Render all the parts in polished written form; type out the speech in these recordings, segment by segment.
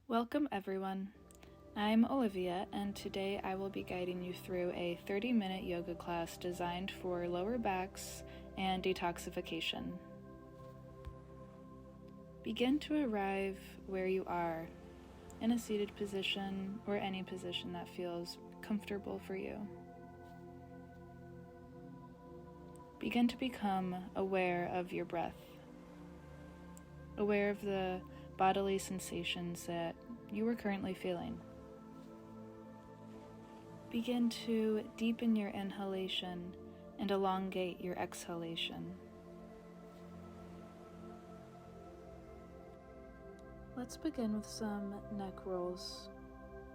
Welcome everyone. I'm Olivia, and today I will be guiding you through a 30-minute yoga class designed for lower backs and detoxification. Begin to arrive where you are, in a seated position or any position that feels comfortable for you. Begin to become aware of your breath, aware of the bodily sensations that you are currently feeling. Begin to deepen your inhalation and elongate your exhalation. Let's begin with some neck rolls,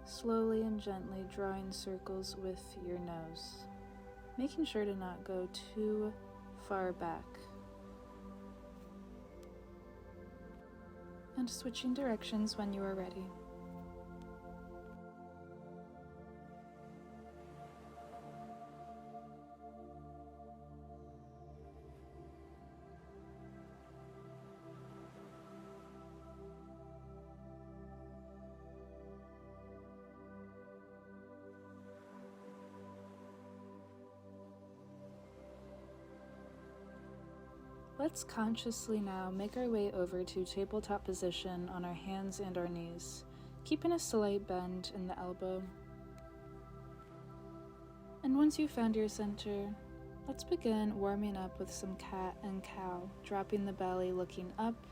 slowly and gently drawing circles with your nose, making sure to not go too far back. And switching directions when you are ready. Let's consciously now make our way over to tabletop position on our hands and our knees, keeping a slight bend in the elbow. And once you've found your center, let's begin warming up with some cat and cow, dropping the belly, looking up,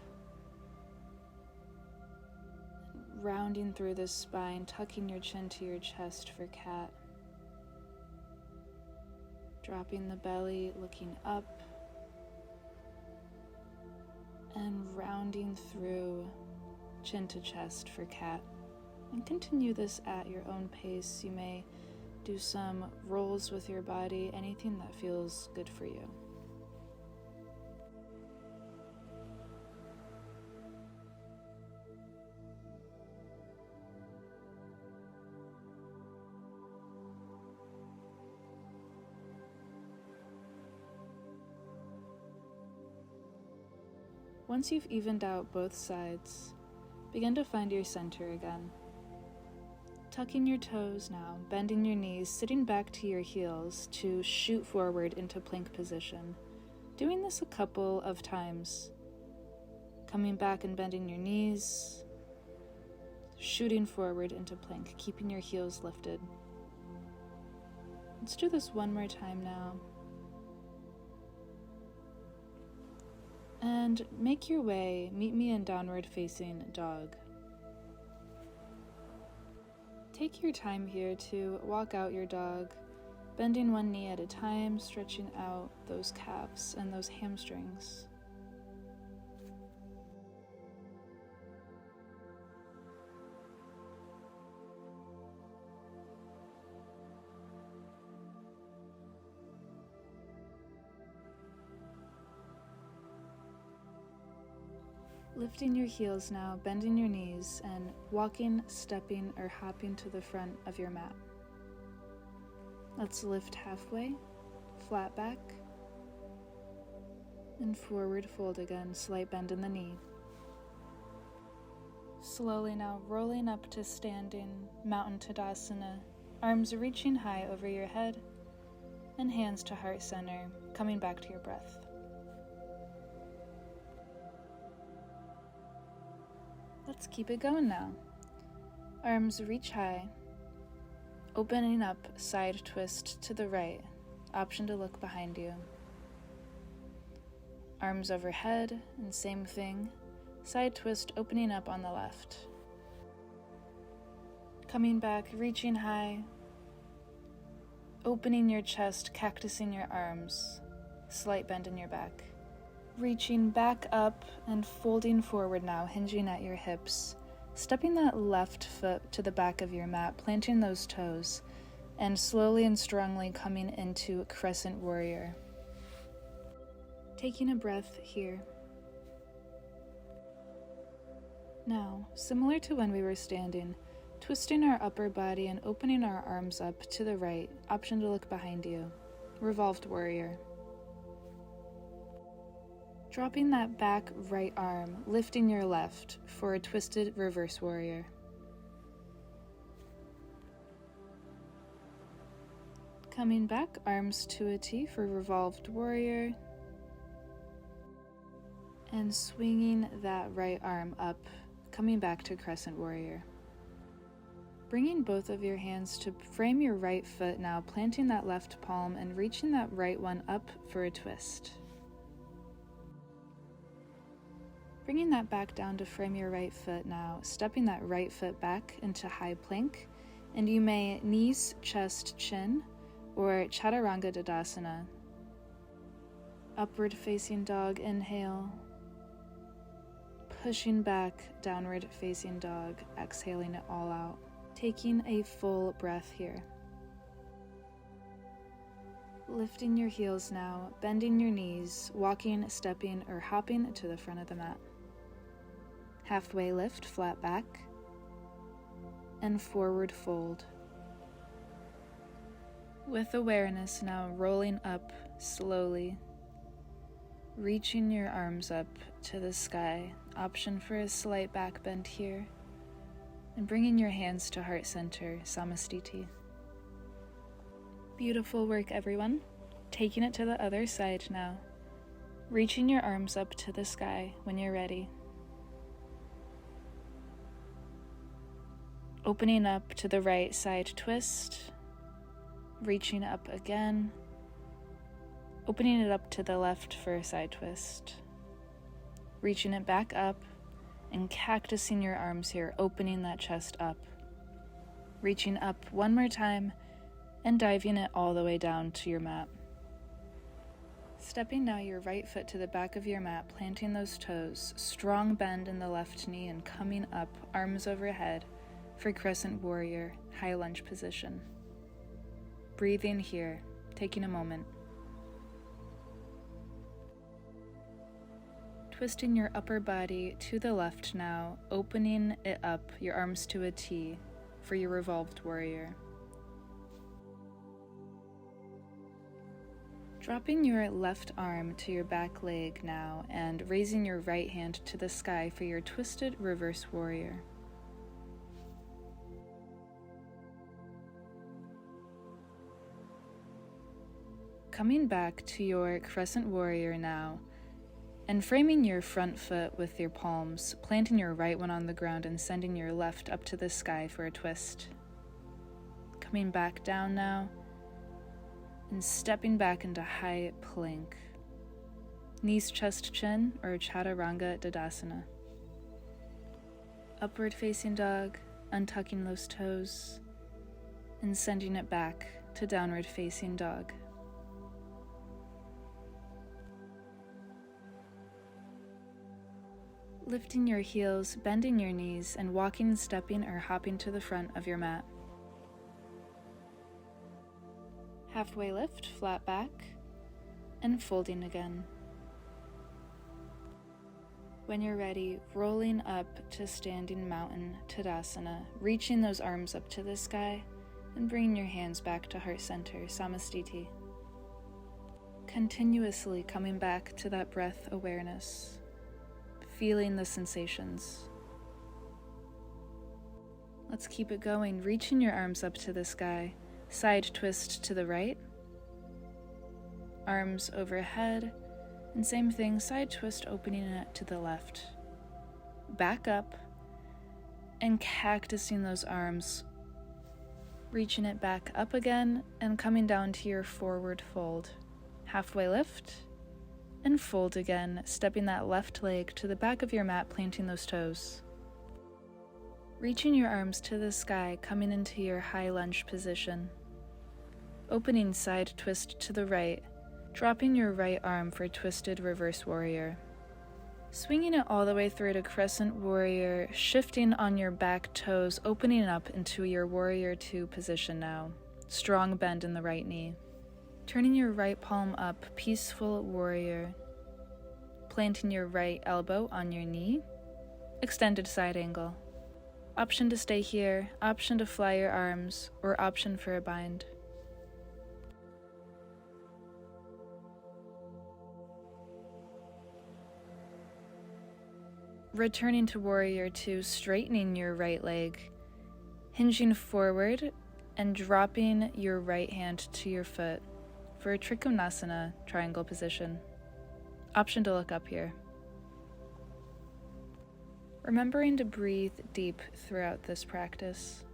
rounding through the spine, tucking your chin to your chest for cat, dropping the belly, looking up, and rounding through chin to chest for cat. And continue this at your own pace. You may do some rolls with your body, anything that feels good for you. Once you've evened out both sides, begin to find your center again. Tucking your toes now, bending your knees, sitting back to your heels to shoot forward into plank position. Doing this a couple of times. Coming back and bending your knees, shooting forward into plank, keeping your heels lifted. Let's do this one more time now. And make your way, meet me in downward facing dog. Take your time here to walk out your dog, bending one knee at a time, stretching out those calves and those hamstrings. Lifting your heels now, bending your knees, and walking, stepping, or hopping to the front of your mat. Let's lift halfway, flat back, and forward fold again, slight bend in the knee. Slowly now rolling up to standing, Mountain Tadasana, arms reaching high over your head, and hands to heart center, coming back to your breath. Let's keep it going now. Arms reach high, opening up, side twist to the right, option to look behind you. Arms overhead, and same thing, side twist opening up on the left. Coming back, reaching high, opening your chest, cactusing your arms, slight bend in your back. Reaching back up and folding forward now, hinging at your hips. Stepping that left foot to the back of your mat, planting those toes, and slowly and strongly coming into Crescent Warrior. Taking a breath here. Now, similar to when we were standing, twisting our upper body and opening our arms up to the right, option to look behind you. Revolved Warrior. Dropping that back right arm, lifting your left for a twisted reverse warrior. Coming back, arms to a T for revolved warrior. And swinging that right arm up, coming back to crescent warrior. Bringing both of your hands to frame your right foot now, planting that left palm and reaching that right one up for a twist. Bringing that back down to frame your right foot now, stepping that right foot back into high plank, and you may knees, chest, chin, or chaturanga dadasana. Upward facing dog, inhale. Pushing back, downward facing dog, exhaling it all out. Taking a full breath here. Lifting your heels now, bending your knees, walking, stepping, or hopping to the front of the mat. Halfway lift, flat back, and forward fold. With awareness now, rolling up slowly, reaching your arms up to the sky, option for a slight back bend here, and bringing your hands to heart center, samastiti. Beautiful work, everyone. Taking it to the other side now, reaching your arms up to the sky when you're ready. Opening up to the right side twist, reaching up again, opening it up to the left for a side twist, reaching it back up, and cactusing your arms here, opening that chest up. Reaching up one more time, and diving it all the way down to your mat. Stepping now your right foot to the back of your mat, planting those toes, strong bend in the left knee, and coming up, arms overhead, for crescent warrior, high lunge position. Breathing here, taking a moment. Twisting your upper body to the left now, opening it up, your arms to a T for your revolved warrior. Dropping your left arm to your back leg now and raising your right hand to the sky for your twisted reverse warrior. Coming back to your crescent warrior now, and framing your front foot with your palms, planting your right one on the ground and sending your left up to the sky for a twist. Coming back down now, and stepping back into high plank. Knees, chest, chin, or chaturanga dadasana. Upward facing dog, untucking those toes, and sending it back to downward facing dog. Lifting your heels, bending your knees, and walking, stepping, or hopping to the front of your mat. Halfway lift, flat back, and folding again. When you're ready, rolling up to standing mountain tadasana, reaching those arms up to the sky, and bringing your hands back to heart center, samastiti. Continuously coming back to that breath awareness. Feeling the sensations. Let's keep it going, reaching your arms up to the sky, side twist to the right, arms overhead, and same thing, side twist opening it to the left. Back up, and cactusing those arms, reaching it back up again, and coming down to your forward fold. Halfway lift, and fold again, stepping that left leg to the back of your mat, planting those toes. Reaching your arms to the sky, coming into your high lunge position. Opening side twist to the right, dropping your right arm for twisted reverse warrior. Swinging it all the way through to crescent warrior, shifting on your back toes, opening up into your warrior 2 position now. Strong bend in the right knee. Turning your right palm up, peaceful warrior. Planting your right elbow on your knee. Extended side angle. Option to stay here, option to fly your arms, or option for a bind. Returning to warrior 2, straightening your right leg, hinging forward and dropping your right hand to your foot for a Trikonasana triangle position. Option to look up here. Remembering to breathe deep throughout this practice.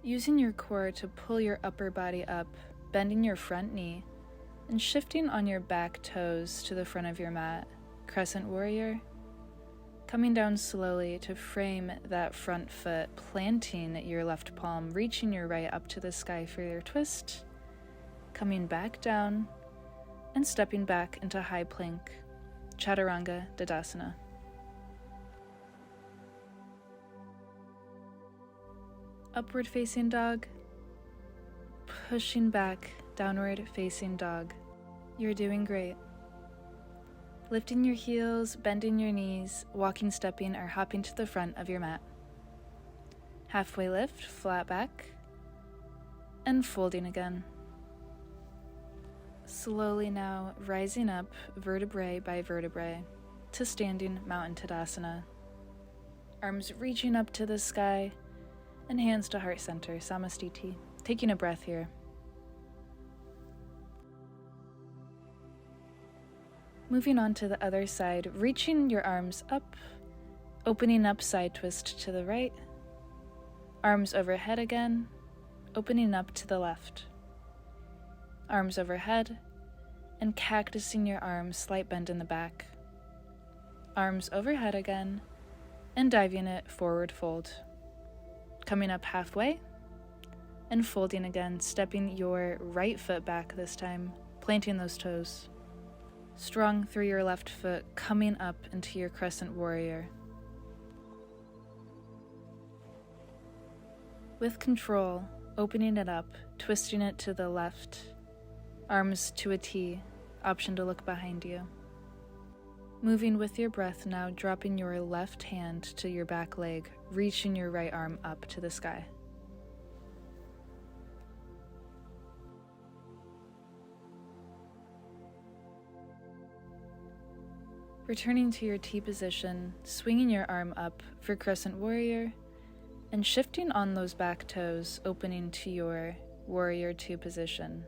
Using your core to pull your upper body up, bending your front knee, and shifting on your back toes to the front of your mat, Crescent Warrior. Coming down slowly to frame that front foot, planting your left palm, reaching your right up to the sky for your twist, coming back down, and stepping back into high plank, Chaturanga Dandasana. Upward facing dog, pushing back, downward facing dog. You're doing great. Lifting your heels, bending your knees, walking, stepping, or hopping to the front of your mat. Halfway lift, flat back, and folding again. Slowly now rising up vertebrae by vertebrae to standing Mountain Tadasana. Arms reaching up to the sky and hands to heart center, Samastiti. Taking a breath here. Moving on to the other side, reaching your arms up, opening up side twist to the right, arms overhead again, opening up to the left, arms overhead, and cactusing your arms, slight bend in the back, arms overhead again, and diving it forward fold, coming up halfway, and folding again, stepping your right foot back this time, planting those toes. Strong through your left foot, coming up into your Crescent Warrior. With control, opening it up, twisting it to the left, arms to a T, option to look behind you. Moving with your breath now, dropping your left hand to your back leg, reaching your right arm up to the sky. Returning to your T position, swinging your arm up for Crescent Warrior, and shifting on those back toes, opening to your Warrior 2 position.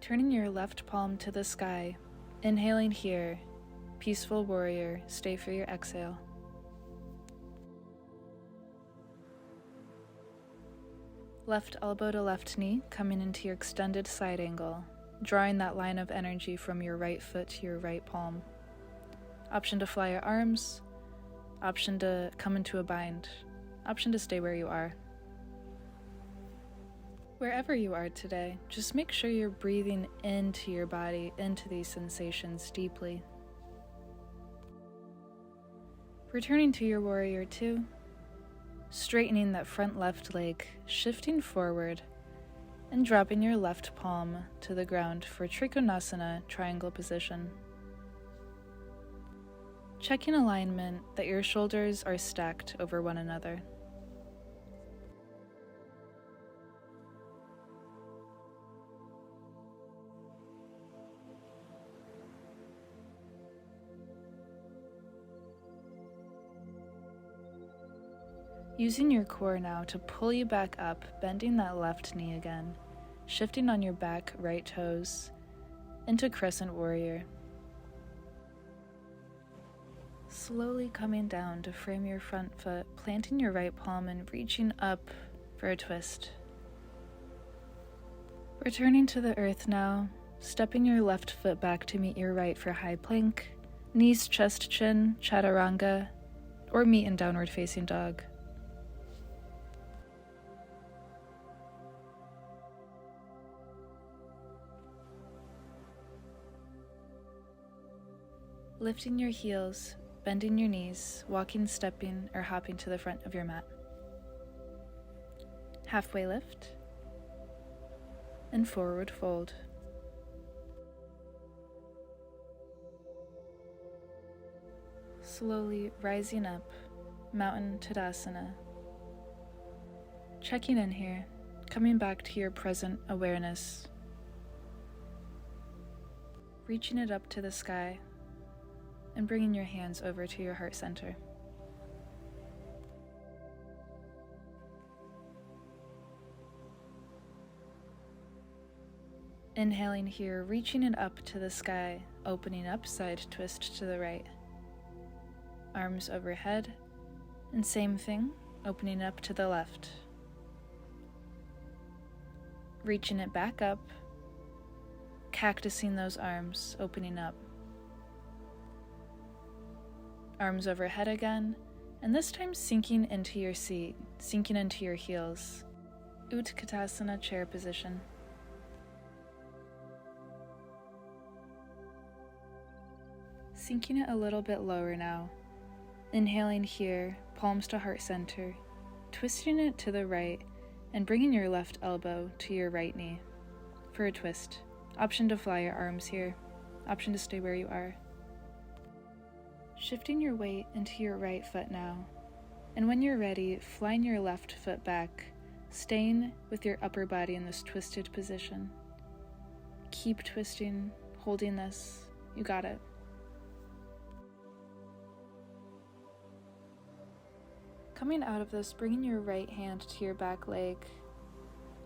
Turning your left palm to the sky, inhaling here, Peaceful Warrior, stay for your exhale. Left elbow to left knee, coming into your extended side angle, drawing that line of energy from your right foot to your right palm. Option to fly your arms, option to come into a bind, option to stay where you are. Wherever you are today, just make sure you're breathing into your body, into these sensations deeply. Returning to your Warrior 2, straightening that front left leg, shifting forward, and dropping your left palm to the ground for Trikonasana triangle position. Checking alignment that your shoulders are stacked over one another. Using your core now to pull you back up, bending that left knee again, shifting on your back right toes into Crescent Warrior. Slowly coming down to frame your front foot, planting your right palm and reaching up for a twist. Returning to the earth now, stepping your left foot back to meet your right for high plank, knees, chest, chin, chaturanga, or meet in downward facing dog. Lifting your heels, bending your knees, walking, stepping, or hopping to the front of your mat. Halfway lift, and forward fold. Slowly rising up, Mountain Tadasana. Checking in here, coming back to your present awareness. reaching it up to the sky and bringing your hands over to your heart center. Inhaling here, reaching it up to the sky, opening up, side twist to the right. Arms overhead, and same thing, opening up to the left. Reaching it back up, cactusing those arms, opening up. Arms overhead again, and this time sinking into your seat, sinking into your heels. Utkatasana, chair position. Sinking it a little bit lower now. Inhaling here, palms to heart center, twisting it to the right, and bringing your left elbow to your right knee for a twist. Option to fly your arms here, option to stay where you are. Shifting your weight into your right foot now, and when you're ready, flying your left foot back, staying with your upper body in this twisted position. Keep twisting, holding this, you got it. Coming out of this, bringing your right hand to your back leg,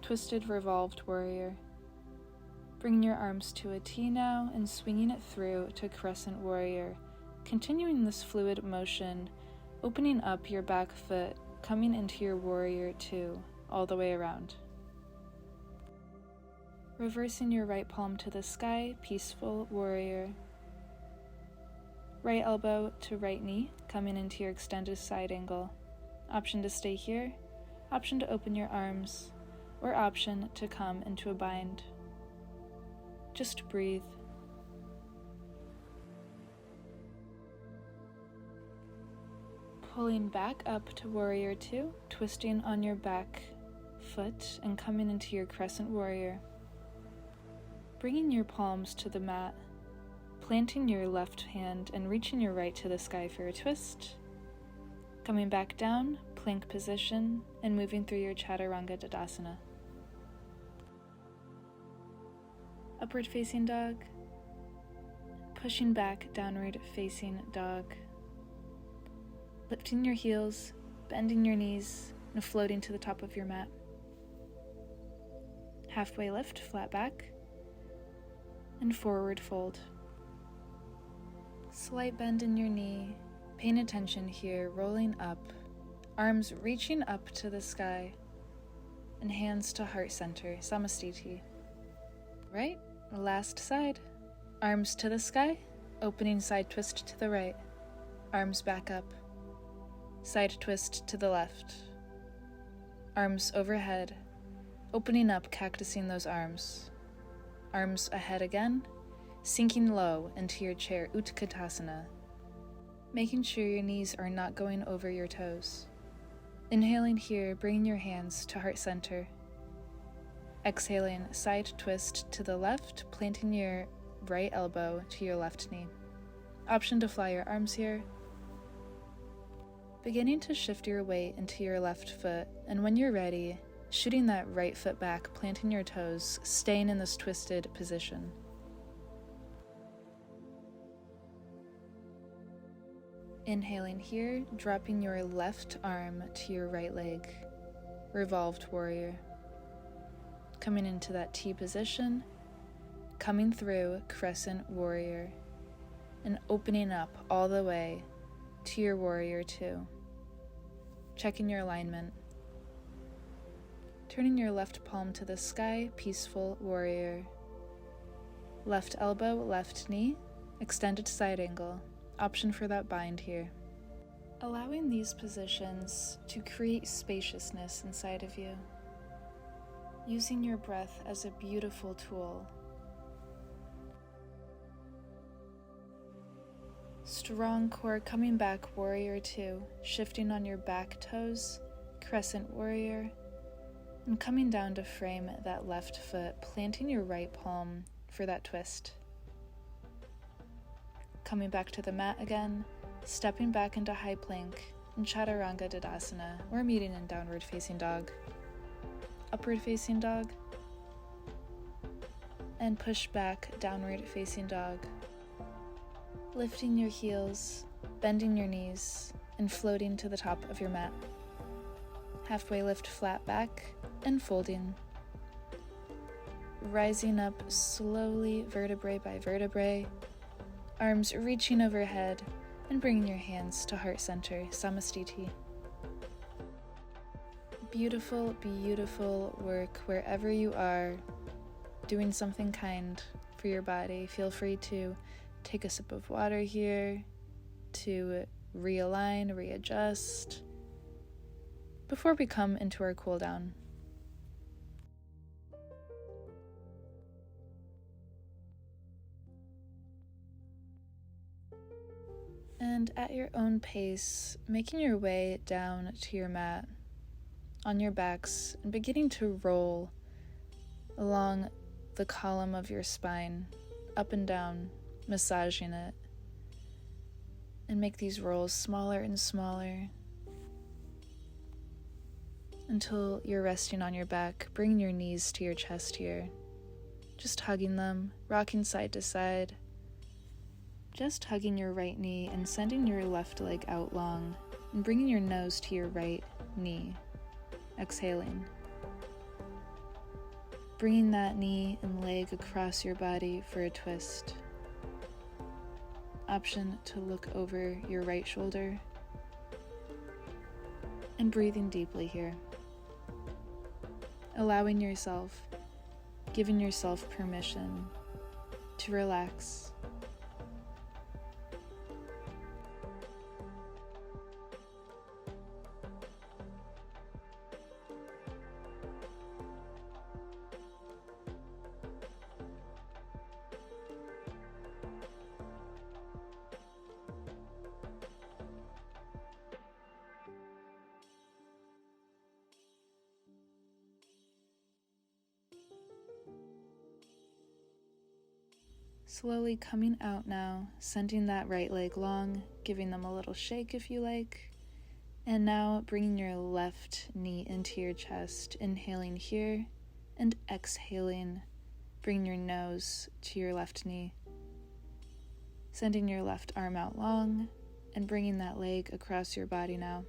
twisted revolved warrior. Bringing your arms to a T now and swinging it through to crescent warrior. Continuing this fluid motion, opening up your back foot, coming into your warrior two, all the way around. Reversing your right palm to the sky, peaceful warrior. Right elbow to right knee, coming into your extended side angle. Option to stay here, option to open your arms, or option to come into a bind. Just breathe. Pulling back up to warrior two, twisting on your back foot and coming into your crescent warrior. Bringing your palms to the mat, planting your left hand and reaching your right to the sky for a twist. Coming back down, plank position, and moving through your Chaturanga Dandasana. Upward facing dog. Pushing back, downward facing dog. Lifting your heels, bending your knees, and floating to the top of your mat. Halfway lift, flat back, and forward fold. Slight bend in your knee. Paying attention here, rolling up, arms reaching up to the sky, and hands to heart center, Samastiti. Right, last side. Arms to the sky, opening side twist to the right. Arms back up. Side twist to the left. Arms overhead, opening up, cactusing those arms. Arms ahead again, sinking low into your chair, Utkatasana. Making sure your knees are not going over your toes. Inhaling here, bringing your hands to heart center. Exhaling, side twist to the left, planting your right elbow to your left knee. Option to fly your arms here. Beginning to shift your weight into your left foot, and when you're ready, shooting that right foot back, planting your toes, staying in this twisted position. Inhaling here, dropping your left arm to your right leg, revolved warrior. Coming into that T position, coming through crescent warrior, and opening up all the way to your warrior two. Checking your alignment. Turning your left palm to the sky, peaceful warrior. Left elbow, left knee, extended side angle. Option for that bind here. Allowing these positions to create spaciousness inside of you. Using your breath as a beautiful tool. Strong core, coming back, warrior two, shifting on your back toes, crescent warrior, and coming down to frame that left foot, planting your right palm for that twist. Coming back to the mat again, stepping back into high plank in Chaturanga Dandasana. We're meeting in downward facing dog. Upward facing dog. and push back, downward facing dog. Lifting your heels, bending your knees, and floating to the top of your mat. Halfway lift flat back and folding. Rising up slowly, vertebrae by vertebrae, arms reaching overhead and bringing your hands to heart center, Samastiti. Beautiful, beautiful work wherever you are, doing something kind for your body. Feel free to take a sip of water here to realign, readjust before we come into our cool down. And at your own pace, making your way down to your mat, on your backs, and beginning to roll along the column of your spine, up and down, massaging it. And make these rolls smaller and smaller until you're resting on your back, bringing your knees to your chest here. Just hugging them, rocking side to side. Just hugging your right knee and sending your left leg out long and bringing your nose to your right knee. Exhaling. Bringing that knee and leg across your body for a twist. Option to look over your right shoulder. And breathing deeply here. Allowing yourself, giving yourself permission to relax. Slowly coming out now, sending that right leg long, giving them a little shake if you like. And now bringing your left knee into your chest, inhaling here, and exhaling, bringing your nose to your left knee. Sending your left arm out long, and bringing that leg across your body now.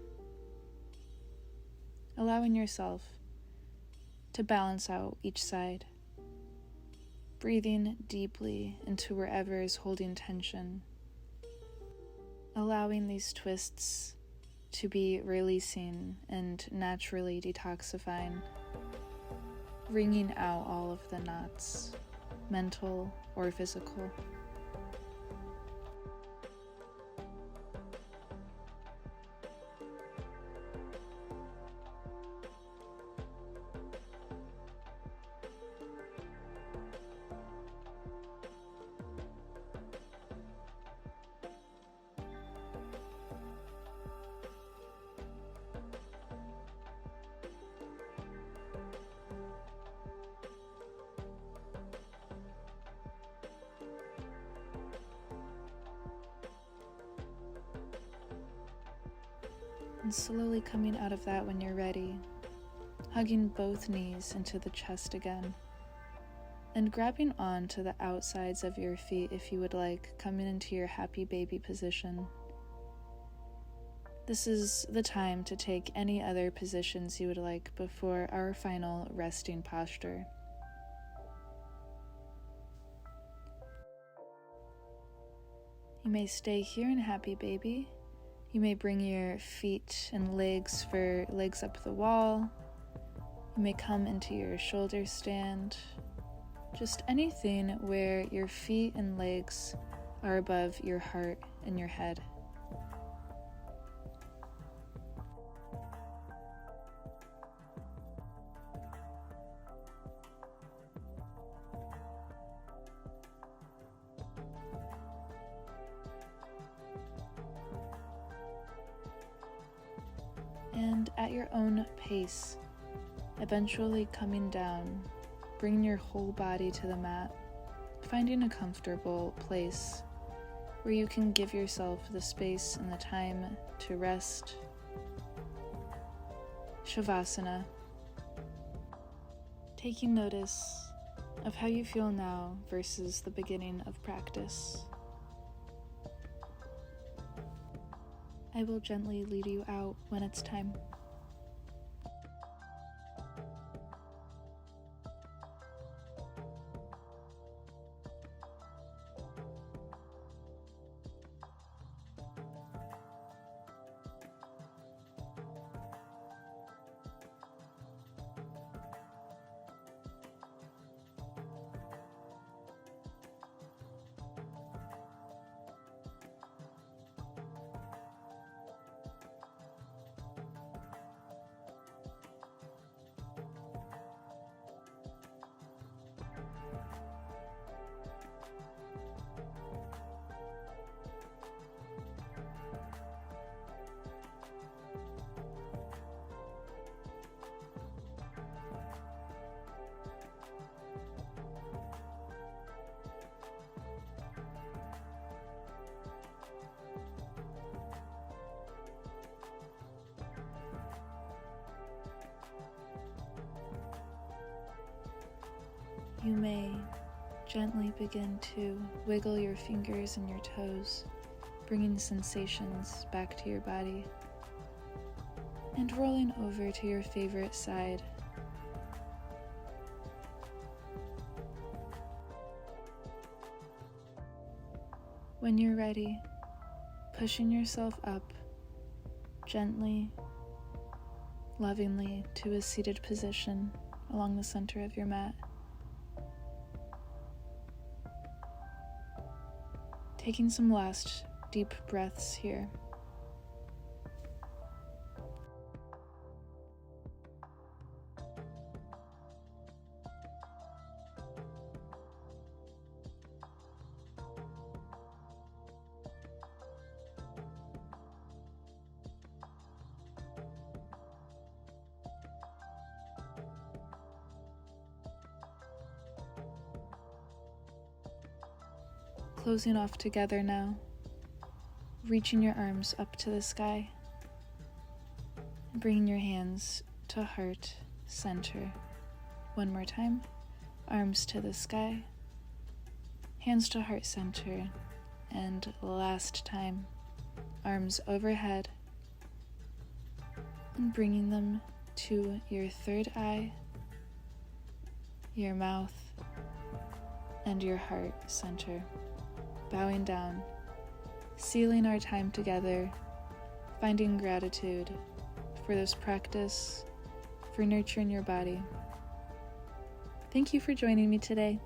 Allowing yourself to balance out each side. Breathing deeply into wherever is holding tension. Allowing these twists to be releasing and naturally detoxifying. Wringing out all of the knots, mental or physical. And slowly coming out of that when you're ready, hugging both knees into the chest again, and grabbing on to the outsides of your feet if you would like, coming into your happy baby position. This is the time to take any other positions you would like before our final resting posture. You may stay here in happy baby. You may bring your feet and legs for legs up the wall. You may come into your shoulder stand. Just anything where your feet and legs are above your heart and your head. And at your own pace, eventually coming down, bringing your whole body to the mat, finding a comfortable place where you can give yourself the space and the time to rest. Shavasana. Taking notice of how you feel now versus the beginning of practice. I will gently lead you out when it's time. You may gently begin to wiggle your fingers and your toes, bringing sensations back to your body, and rolling over to your favorite side. When you're ready, pushing yourself up gently, lovingly to a seated position along the center of your mat. Taking some last deep breaths here. Closing off together now, reaching your arms up to the sky, and bringing your hands to heart center. One more time, arms to the sky, hands to heart center, and last time, arms overhead, and bringing them to your third eye, your mouth, and your heart center. Bowing down, sealing our time together, finding gratitude for this practice, for nurturing your body. Thank you for joining me today.